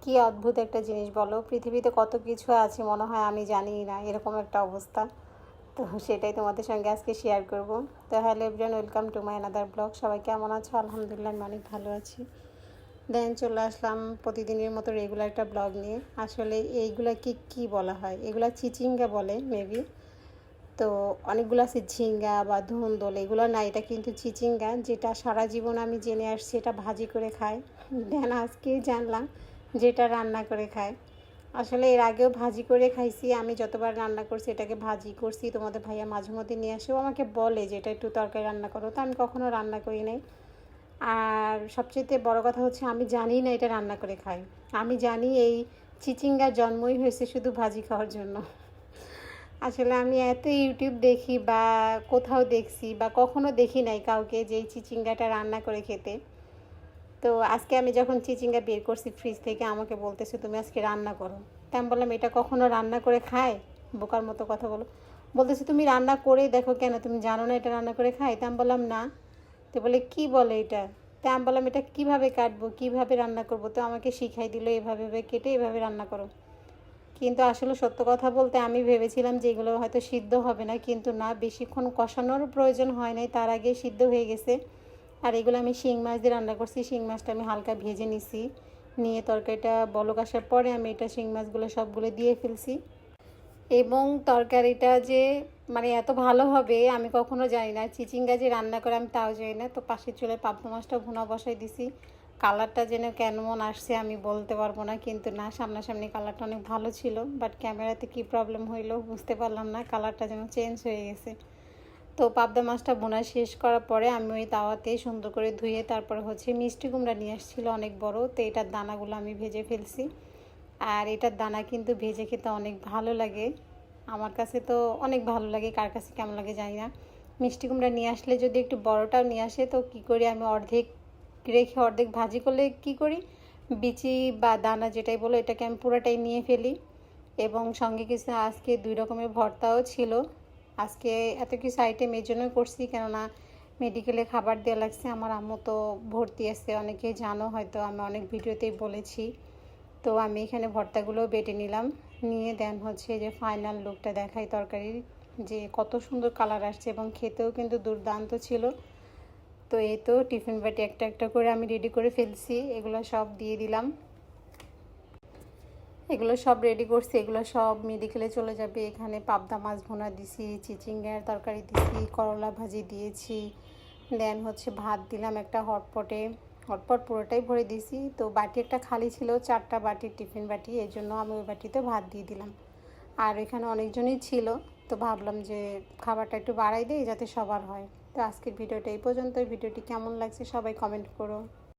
কি অদ্ভুত একটা জিনিস বলো, পৃথিবীতে কত কিছু আছে মনে হয় আমি জানিই না, এরকম একটা অবস্থা। তো সেটাই তোমাদের সঙ্গে আজকে শেয়ার করব। তো hello everyone, welcome to my another blog. সবাই কেমন আছো? আলহামদুলিল্লাহ আমি অনেক ভালো আছি। দেন চলে আসলাম প্রতিদিনের মতো রেগুলার একটা ব্লগ নিয়ে। আসলে এইগুলা কি বলা হয়, এগুলা চিচিঙ্গা বলে মেবি। তো অনেকগুলো আছে ঝিঙ্গা বা ধুন্দল, এগুলো না, এটা কিন্তু চিচিঙ্গা, যেটা সারা জীবন আমি জেনে আসছি এটা ভাজি করে খায়। দেন আজকেই জানলাম যেটা রান্না করে খায়। আসলে এর আগেও ভাজি করে খাইছি, আমি যতবার রান্না করছি এটাকে ভাজি করছি। তোমাদের ভাইয়া মাঝে মধ্যে নিয়ে আসেও আমাকে বলে যে এটা একটু তরকারি রান্না করো, তো আমি কখনও রান্না করি নাই। আর সবচেয়ে বড় কথা হচ্ছে আমি জানি না এটা রান্না করে খাই। আমি জানি এই চিচিঙ্গার জন্মই হয়েছে শুধু ভাজি খাওয়ার জন্য। আসলে আমি এত ইউটিউব দেখি বা কোথাও দেখছি বা কখনো দেখি নাই কাউকে যে এই চিচিঙ্গাটা রান্না করে খেতে। তো আজকে আমি যখন চিচিঙ্গা বের করছি ফ্রিজ থেকে, আমাকে বলতেছে তুমি আজকে রান্না করো। তাই আমি বললাম এটা কখনো রান্না করে খায়? বোকার মতো কথা বলো। বলতেছে তুমি রান্না করেই দেখো, কেন তুমি জানো না এটা রান্না করে খায়? তা আমি বললাম না। তো বলে কি বলে এটা? তাই আমি বললাম এটা কীভাবে কাটবো, কীভাবে রান্না করবো? তো আমাকে শিখাই দিল এভাবে কেটে এভাবে রান্না করো। কিন্তু আসলে সত্য কথা বলতে আমি ভেবেছিলাম যে এগুলো হয়তো সিদ্ধ হবে না, কিন্তু না, বেশিক্ষণ কষানোর প্রয়োজন হয় নাই, তার আগে সিদ্ধ হয়ে গেছে। আর এগুলো আমি শিং মাছ দিয়ে রান্না করছি। শিং মাছটা আমি হালকা ভেজে নিছি, নিয়ে তরকারিটা বলক আসার পরে আমি এটা শিং মাছগুলো সবগুলো দিয়ে ফেলছি। এবং তরকারিটা যে মানে এত ভালো হবে আমি কখনো জানি না। চিচিঙ্গা যে রান্না করে আমি তাও জানি না। তো পাশের চুলায় পাবদা মাছটা ভুনা বসাই দিছি। কালারটা যেন কেমন আসছে আমি বলতে পারবো না, কিন্তু না, সামনাসামনি কালারটা অনেক ভালো ছিল, বাট ক্যামেরাতে কী প্রবলেম হইলো বুঝতে পারলাম না, কালারটা যেন চেঞ্জ হয়ে গেছে। তো পাবদা মাছটা ভুনা শেষ করার পরে আমি ওই তাওয়াতে সুন্দর করে ধুয়ে তারপরে হচ্ছে মিষ্টি কুমড়া নিয়ে আসছিলো অনেক বড়, তো এটার দানাগুলো আমি ভেজে ফেলছি। আর এটার দানা কিন্তু ভেজে খেতে অনেক ভালো লাগে, আমার কাছে তো অনেক ভালো লাগে, কার কাছে কেমন লাগে জানি না। মিষ্টি কুমড়া নিয়ে আসলে যদি একটু বড়টাও নিয়ে আসে তো কী করি আমি, অর্ধেক রেখে অর্ধেক ভাজি করলে কী করি, বিচি বা দানা যেটাই বলো এটাকে আমি পুরোটাই নিয়ে ফেলি। এবং সঙ্গে কিছু আজকে 2 রকমের ভর্তাও ছিল। আজকে এত কিছু আইটেম এই জন্যই করছি কেননা মেডিকেলে খাবার দেওয়া লাগছে। আমার আম্মু তো ভর্তি আছে, অনেকেই জানো হয়তো, আমি অনেক ভিডিওতেই বলেছি। তো আমি এখানে ভর্তাগুলো বেটে নিলাম, নিয়ে দেন হচ্ছে যে ফাইনাল লুকটা দেখাই তরকারির, যে কত সুন্দর কালার আসছে এবং খেতেও কিন্তু দুর্দান্ত ছিল। তো এই তো টিফিন বাটি একটা একটা করে আমি রেডি করে ফেলছি, এগুলো সব দিয়ে দিলাম। এগুলো সব রেডি করছি, এগুলো সব মেডিকেলে চলে যাবে। এখানে পাবদা মাছ ভুনা দিছি, চিচিঙ্গার তরকারি দিছি, করলা ভাজি দিয়েছি। দেন হচ্ছে ভাত দিলাম একটা হটপটে, হটপট পুরোটাই ভরে দিছি। তো বাটি একটা খালি ছিল, 4টা বাটির টিফিন বাটি, এই জন্য আমি ওই বাটিতে ভাত দিয়ে দিলাম। আর এখানে অনেকজনই ছিল, তো ভাবলাম যে খাবারটা একটু বাড়াই দিই যাতে সবার হয়। তো আজকের ভিডিওটা এই পর্যন্ত। ভিডিওটি কেমন লাগছে সবাই কমেন্ট করো।